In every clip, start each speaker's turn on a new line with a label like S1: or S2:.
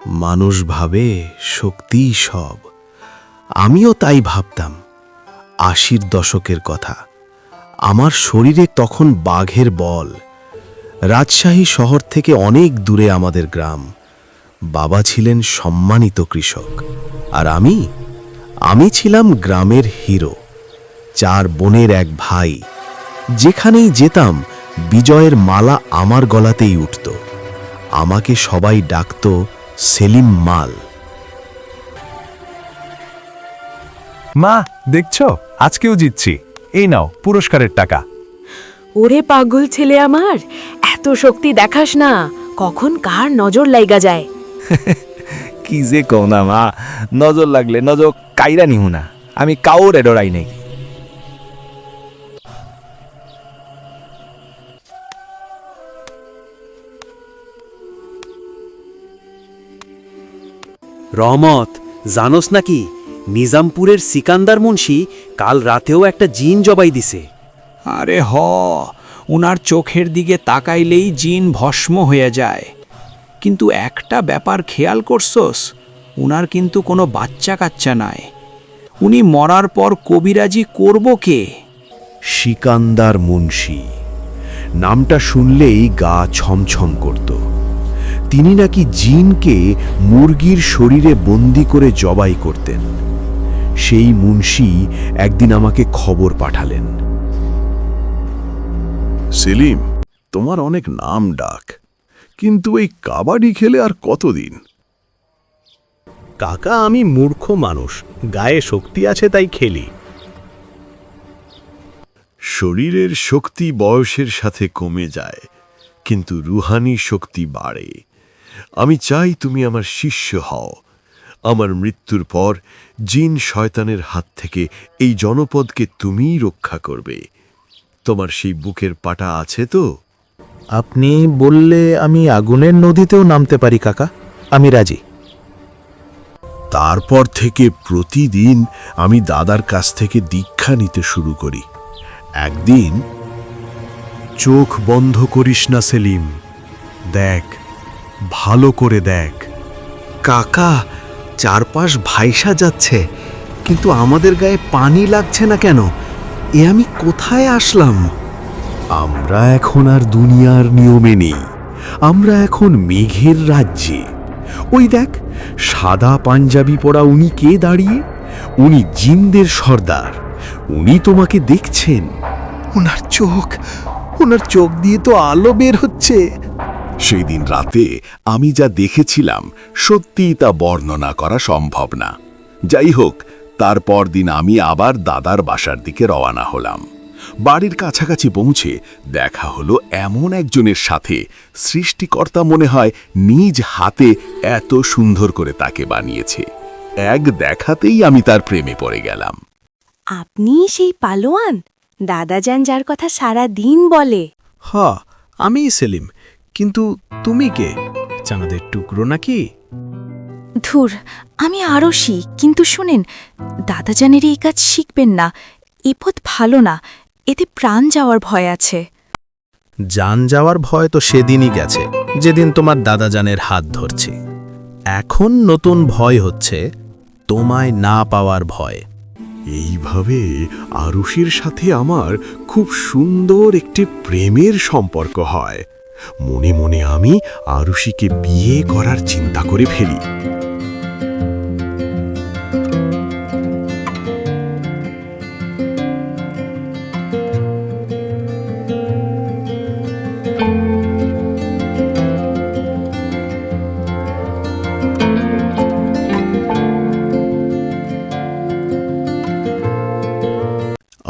S1: মানুষ ভাবে শক্তিই সব, আমিও তাই ভাবতাম। ৮০-র দশকের কথা। আমার শরীরে তখন বাঘের বল। রাজশাহী শহর থেকে অনেক দূরে আমাদের গ্রাম। বাবা ছিলেন সম্মানিত কৃষক, আর আমি ছিলাম গ্রামের হিরো। ৪ বোনের এক ভাই। যেখানেই যেতাম বিজয়ের মালা আমার গলাতেই উঠত। আমাকে সবাই ডাকত সেলিম মাল।
S2: মা, দেখছো আজকেও জিতছি। এই নাও পুরস্কারের টাকা।
S3: ওরে পাগল ছেলে আমার, এত শক্তি দেখাস না, কখন কার নজর লাইগা যায়।
S2: কি যে কও না মা, নজর লাগলে নজর কাইরা নিহু না, আমি কাউরে ডরাই নাই।
S4: রহমত, জানোস নাকি নিজামপুরের সিকান্দার মুন্সি কাল রাতেও একটা জিন জবাই দিছে।
S5: আরে উনার চোখের দিকে তাকাইলেই জিন ভস্ম হয়ে যায়। কিন্তু একটা ব্যাপার খেয়াল করছস, উনার কিন্তু কোনো বাচ্চা কাচ্চা নাই। উনি মরার পর কবিরাজি করব কে?
S1: সিকান্দার মুন্সি নামটা শুনলেই গা ছমছম করত। তিনি নাকি জিনকে মুরগির শরীরে বন্দি করে জবাই করতেন। সেই মুন্সি একদিন আমাকে খবর পাঠালেন।
S6: সেলিম, তোমার অনেক নাম ডাক, কিন্তু এই কাবাডি খেলে আর কতদিন?
S1: কাকা, আমি মূর্খ মানুষ, গায়ে শক্তি আছে তাই খেলি।
S6: শরীরের শক্তি বয়সের সাথে কমে যায়, কিন্তু রুহানি শক্তি বাড়ে। আমি চাই তুমি আমার শিষ্য হও। আমার মৃত্যুর পর জিন শয়তানের হাত থেকে এই জনপদকে তুমিই রক্ষা করবে। তোমার সেই বুকের পাটা আছে তো?
S1: আপনি বললে আমি আগুনের নদীতেও নামতে পারি কাকা, আমি রাজি।
S6: তারপর থেকে প্রতিদিন আমি দাদার কাছ থেকে দীক্ষা নিতে শুরু করি। একদিন,
S1: চোখ বন্ধ করিস না সেলিম, দেখ, ভালো করে দেখ। কাকা, চারপাশ ভাইসা যাচ্ছে, কিন্তু আমাদের গায়ে পানি লাগছে না কেন? এ আমি কোথায় আসলাম? আমরা এখন আর দুনিয়ার নিয়মে নেই, আমরা এখন মেঘের রাজ্যে। ওই দেখ, সাদা পাঞ্জাবি পরা উনি কে দাঁড়িয়ে? উনি জিনদের সর্দার। উনি তোমাকে দেখছেন। ওনার চোখ দিয়ে তো আলো বের হচ্ছে।
S6: সেই দিন রাতে আমি যা দেখেছিলাম সত্যিই তা বর্ণনা করা সম্ভব না। যাই হোক, তারপর দিন আমি আবার দাদার বাসার দিকে রওনা হলাম। বাড়ির কাছাকাছি পৌঁছে দেখা হলো এমন একজনের সাথে, সৃষ্টিকর্তা মনে হয় নিজ হাতে এত সুন্দর করে তাকে বানিয়েছে। এক দেখাতেই আমি তার প্রেমে পড়ে গেলাম।
S3: আপনি সেই পালোয়ান দাদাজান যার কথা সারা দিন বলে?
S1: আমি সেলিম, কিন্তু তুমি কে? চাঁদের টুকরো নাকি?
S7: ধুর, আমি আরশি, কিন্তু শুনেন, দাদাজানের এই কাজ শিখবেন না। এ পথ ভালো না, এতে প্রাণ যাওয়ার ভয় আছে।
S1: জান যাওয়ার ভয় তো সেদিনই গেছে, যেদিন তোমার দাদাজানের হাত ধরছি। এখন নতুন ভয় হচ্ছে তোমায় না পাওয়ার ভয়।
S6: এইভাবে আরুষির সাথে আমার খুব সুন্দর একটি প্রেমের সম্পর্ক হয়। মনে মনে আমি আরুষিকে বিয়ে করার চিন্তা করে ফেলি।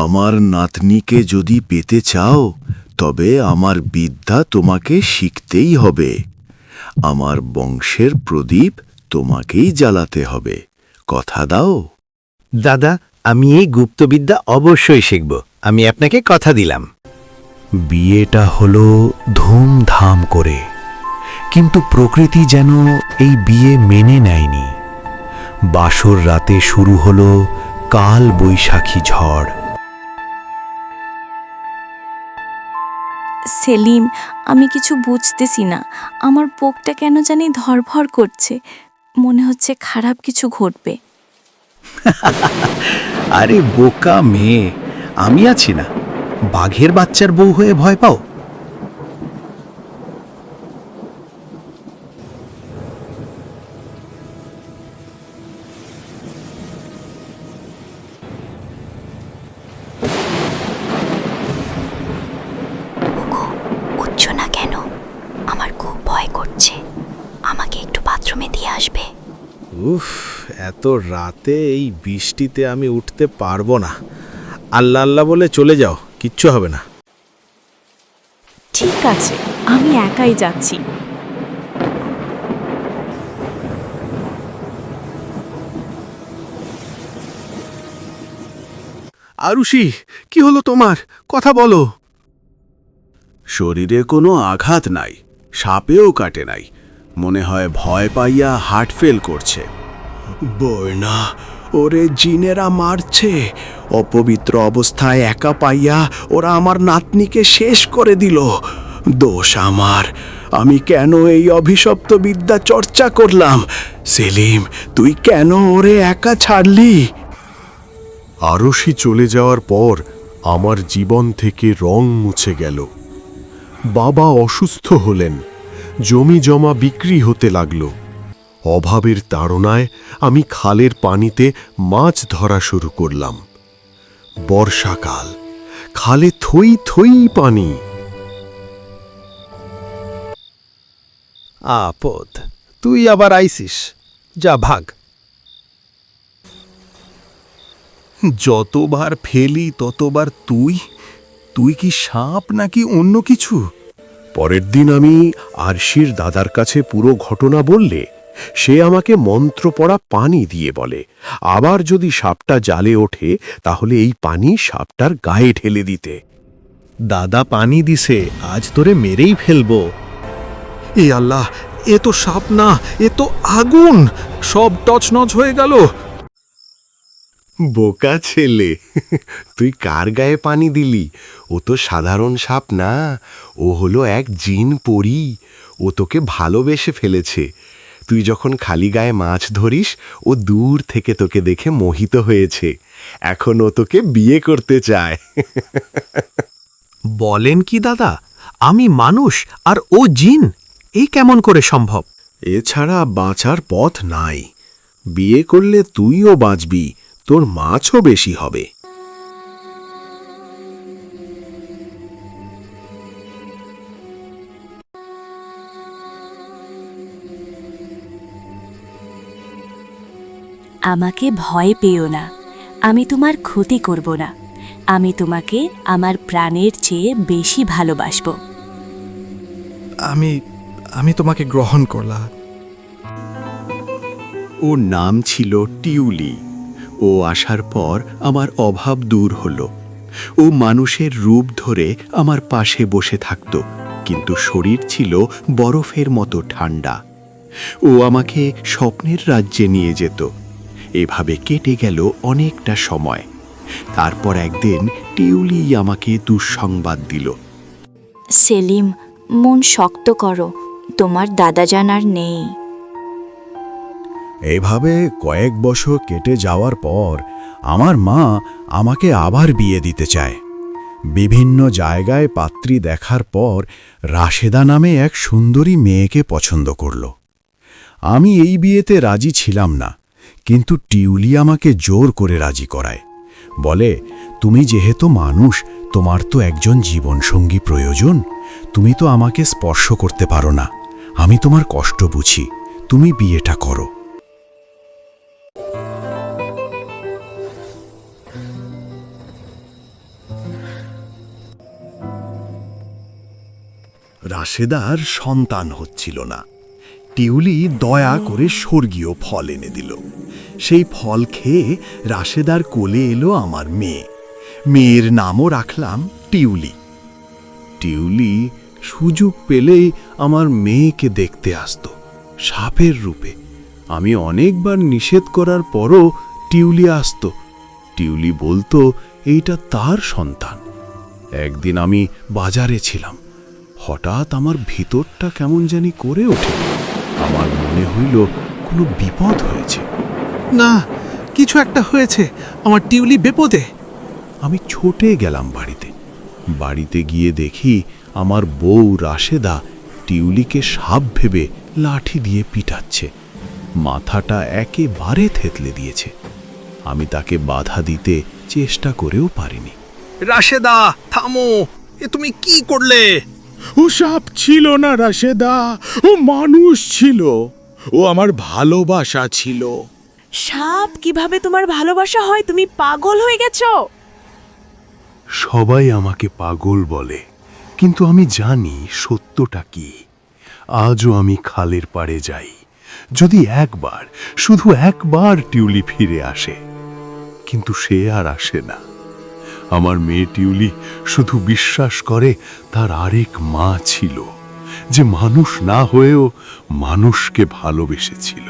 S6: আমার নাতনিকে যদি পেতে চাও, তবে আমার বিদ্যা তোমাকে শিখতেই হবে। আমার বংশের প্রদীপ তোমাকেই জ্বালাতে হবে। কথা দাও?
S1: দাদা, আমি এই গুপ্তবিদ্যা অবশ্যই শিখব, আমি আপনাকে কথা দিলাম। বিয়েটা হলো ধুমধাম করে, কিন্তু প্রকৃতি যেন এই বিয়ে মেনে নেয়নি। বাসর রাতে শুরু হলো কাল বৈশাখী ঝড়।
S7: সেলিম, আমি কিছু বুঝতেছি না। আমার বুকটা কেন জানি ধড়ফড় করছে। মনে হচ্ছে খারাপ কিছু ঘটবে।
S1: আরে বোকা মেয়ে, আমি আছি না। বাঘের বাচ্চার বউ হয়ে ভয় পাও?
S7: উঠছো না কেন? আমার খুব ভয় করছে। আমাকে একটু বাথরুমে দিয়ে আসবে?
S1: উফ, এত রাতে এই বৃষ্টিতে আমি উঠতে পারবো না। আল্লাহ আল্লাহ বলে চলে যাও, কিচ্ছু হবে না।
S3: ঠিক আছে, আমি একাই যাচ্ছি।
S1: আরুষি, কি হলো তোমার? কথা বলো। শরীরে কোনো আঘাত নাই, সাপেও কাটে নাই। মনে হয় ভয় পাইয়া হার্ট ফেল করছে। বইনা, ওরে জিনেরা মারছে। অপবিত্র অবস্থায় একা পাইয়া ওরা আমার নাতনিকে শেষ করে দিল। দোষ আমার। আমি কেন এই অভিশপ্ত বিদ্যা চর্চা করলাম? সেলিম, তুই কেন ওরে একা ছাড়লি? আরশি চলে যাওয়ার পর আমার জীবন থেকে রং মুছে গেল। বাবা অসুস্থ হলেন, জমি জমা বিক্রি হতে লাগল। অভাবের তাড়নায় আমি খালের পানিতে মাছ ধরা শুরু করলাম। বর্ষাকাল, খালে থই থই পানি। আপদ, তুই আবার আইসিস, যা ভাগ। যতবার ফেলি ততবার তুই তুই কি সাপ নাকি অন্য কিছু? পরের দিন আমি আরশির দাদার কাছে পুরো ঘটনা বললে সে আমাকে মন্ত্র পড়া পানি দিয়ে বলে, আবার যদি সাপটা জালে ওঠে তাহলে এই পানি সাপটার গায়ে ঢেলে দিতে। দাদা পানি দিছে, আজ তোরে মেরেই ফেলবো। এ আল্লাহ, এ তো সাপ না, এ তো আগুন। সব টচনচ হয়ে গেল। বোকা ছেলে, তুই কার গায়ে পানি দিলি? ও তো সাধারণ সাপ না, ও হলো এক জিন পরী। ও তোকে ভালোবেসে ফেলেছে। তুই যখন খালি গায়ে মাছ ধরিস, ও দূর থেকে তোকে দেখে মোহিত হয়েছে। এখন ও তোকে বিয়ে করতে চায়।
S4: বলেন কি দাদা, আমি মানুষ আর ও জিন? এই কেমন করে সম্ভব?
S1: এছাড়া বাঁচার পথ নাই। বিয়ে করলে তুইও বাঁচবি, তোর মাছও বেশি হবে।
S7: আমাকে ভয় পেও না, আমি তোমার ক্ষতি করব না। আমি তোমাকে আমার প্রাণের চেয়ে বেশি ভালোবাসব।
S8: আমি তোমাকে গ্রহণ করলাম।
S1: ওর নাম ছিল টিউলি। ও আসার পর আমার অভাব দূর হলো। ও মানুষের রূপ ধরে আমার পাশে বসে থাকত, কিন্তু শরীর ছিল বরফের মতো ঠান্ডা। ও আমাকে স্বপ্নের রাজ্যে নিয়ে যেত। এভাবে কেটে গেল অনেকটা সময়। তারপর একদিন টিউলি আমাকে দুঃসংবাদ দিল।
S7: সেলিম, মন শক্ত করো, তোমার দাদাজান আর নেই।
S1: এভাবে কয়েক বছর কেটে যাওয়ার পর আমার মা আমাকে আবার বিয়ে দিতে চায়। বিভিন্ন জায়গায় পাত্রী দেখার পর রাশেদা নামে এক সুন্দরী মেয়েকে পছন্দ করল। আমি এই বিয়েতে রাজি ছিলাম না, কিন্তু টিউলি আমাকে জোর করে রাজি করায়। বলে, তুমি যেহেতু মানুষ, তোমার তো একজন জীবনসঙ্গী প্রয়োজন। তুমি তো আমাকে স্পর্শ করতে পারো না। আমি তোমার কষ্ট বুঝি, তুমি বিয়েটা করো। রাশেদার সন্তান হচ্ছিল না। টিউলি দয়া করে স্বর্গীয় ফল এনে দিল। সেই ফল খেয়ে রাশেদার কোলে এলো আমার মেয়ে। মেয়ের নামও রাখলাম টিউলি। টিউলি সুযোগ পেলেই আমার মেয়েকে দেখতে আসত, সাপের রূপে। আমি অনেকবার নিষেধ করার পরও টিউলি আসত। টিউলি বলতো এইটা তার সন্তান। একদিন আমি বাজারে ছিলাম,
S6: হঠাৎ আমার ভিতরটা কেমন জানি করে ওঠে। আমার মনে হইল কোনো বিপদ হয়েছে।
S8: না, কিছু একটা হয়েছে, আমার টিউলি বিপদে।
S6: আমি ছুটে গেলাম বাড়িতে গিয়ে দেখি আমার বউ রাশেদা টিউলিকে সাপ ভেবে লাঠি দিয়ে পিটাচ্ছে। মাথাটা একেবারে থেতলে দিয়েছে। আমি তাকে বাধা দিতে চেষ্টা করেও পারিনি।
S8: রাশেদা, থামো! এ তুমি কি করলে?
S9: ও সাপ ছিল না রাশেদা, ও মানুষ ছিল। ও আমার ভালোবাসা ছিল।
S3: সাপ কিভাবে তোমার ভালোবাসা হয়? তুমি পাগল হয়ে গেছো?
S1: সবাই আমাকে পাগল বলে, কিন্তু আমি জানি সত্যটা কি। আজও আমি খালের পাড়ে যাই, যদি একবার, শুধু একবার টিউলি ফিরে আসে। কিন্তু সে আর আসে না। আমার মেয়ে টিউলি শুধু বিশ্বাস করে তার আরেক মা ছিল, যে মানুষ না হয়েও মানুষকে ভালোবেসেছিল।